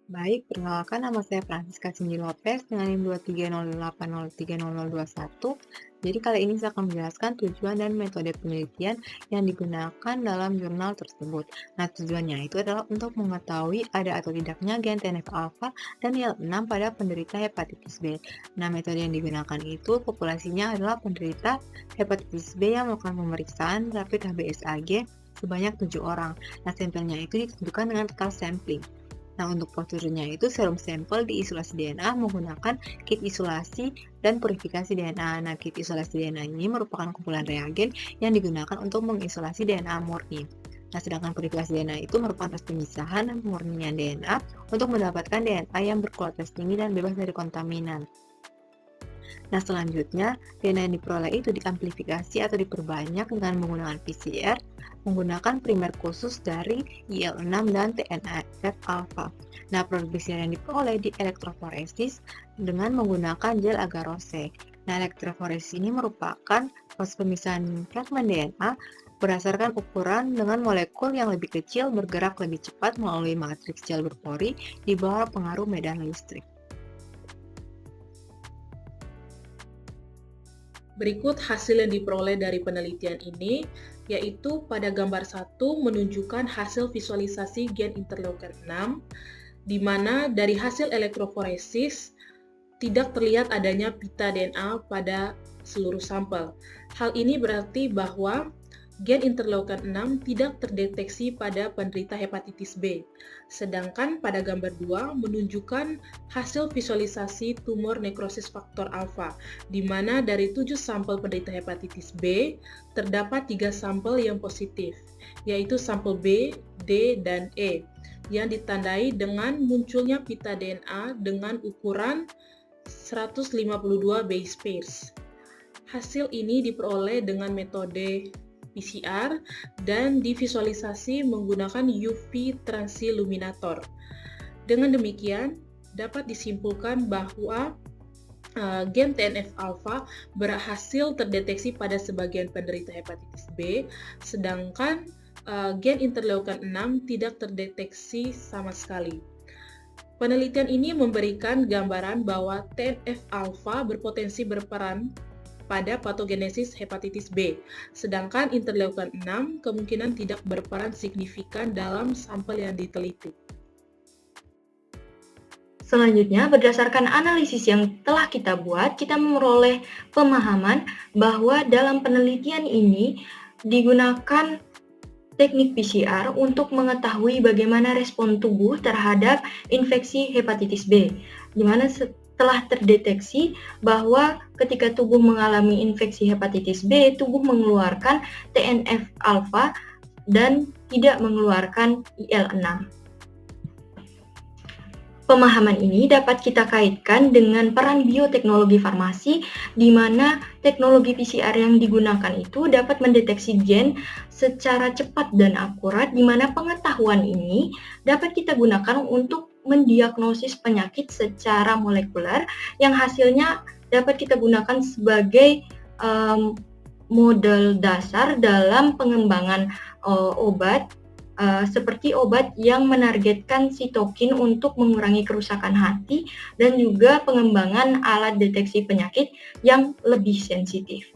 Baik, perkenalkan nama saya Francisca Cindy Lopez dengan NIM 23080300021. Jadi kali ini saya akan menjelaskan tujuan dan metode penelitian yang digunakan dalam jurnal tersebut. Nah, tujuannya itu adalah untuk mengetahui ada atau tidaknya gen TNF-alpha dan IL-6 pada penderita hepatitis B. Nah, metode yang digunakan itu populasinya adalah penderita hepatitis B yang melakukan pemeriksaan rapid HBsAg sebanyak 7 orang. Nah, sampelnya itu ditentukan dengan skala sampling. Nah, untuk prosedurnya itu serum sampel diisolasi DNA menggunakan kit isolasi dan purifikasi DNA. Nah, kit isolasi DNA ini merupakan kumpulan reagen yang digunakan untuk mengisolasi DNA murni. Nah, sedangkan purifikasi DNA itu merupakan tes pemisahan dan pemurnian DNA untuk mendapatkan DNA yang berkualitas tinggi dan bebas dari kontaminan. Nah, selanjutnya, DNA yang diperoleh itu diamplifikasi atau diperbanyak dengan menggunakan PCR, menggunakan primer khusus dari IL-6 dan TNF-alpha. Nah, produk PCR yang diperoleh di elektroforesis dengan menggunakan gel agarose. Nah, elektroforesis ini merupakan proses pemisahan fragmen DNA berdasarkan ukuran dengan molekul yang lebih kecil bergerak lebih cepat melalui matriks gel berpori di bawah pengaruh medan listrik. Berikut hasil yang diperoleh dari penelitian ini, yaitu pada gambar 1 menunjukkan hasil visualisasi gen interleukin 6, di mana dari hasil elektroforesis tidak terlihat adanya pita DNA pada seluruh sampel. Hal ini berarti bahwa gen interleukin 6 tidak terdeteksi pada penderita hepatitis B. Sedangkan pada gambar 2 menunjukkan hasil visualisasi tumor nekrosis faktor alfa, di mana dari 7 sampel penderita hepatitis B, terdapat 3 sampel yang positif, yaitu sampel B, D, dan E, yang ditandai dengan munculnya pita DNA dengan ukuran 152 base pairs. Hasil ini diperoleh dengan metode PCR dan divisualisasi menggunakan UV transilluminator. Dengan demikian, dapat disimpulkan bahwa gen TNF-alpha berhasil terdeteksi pada sebagian penderita hepatitis B, sedangkan gen interleukin 6 tidak terdeteksi sama sekali. Penelitian ini memberikan gambaran bahwa TNF-alpha berpotensi berperan pada patogenesis hepatitis B, sedangkan interleukin 6 kemungkinan tidak berperan signifikan dalam sampel yang diteliti. Selanjutnya, berdasarkan analisis yang telah kita buat, kita memperoleh pemahaman bahwa dalam penelitian ini digunakan teknik PCR untuk mengetahui bagaimana respon tubuh terhadap infeksi hepatitis B, di mana telah terdeteksi bahwa ketika tubuh mengalami infeksi hepatitis B, tubuh mengeluarkan TNF-alpha dan tidak mengeluarkan IL-6. Pemahaman ini dapat kita kaitkan dengan peran bioteknologi farmasi, di mana teknologi PCR yang digunakan itu dapat mendeteksi gen secara cepat dan akurat, di mana pengetahuan ini dapat kita gunakan untuk mendiagnosis penyakit secara molekuler yang hasilnya dapat kita gunakan sebagai model dasar dalam pengembangan obat seperti obat yang menargetkan sitokin untuk mengurangi kerusakan hati dan juga pengembangan alat deteksi penyakit yang lebih sensitif.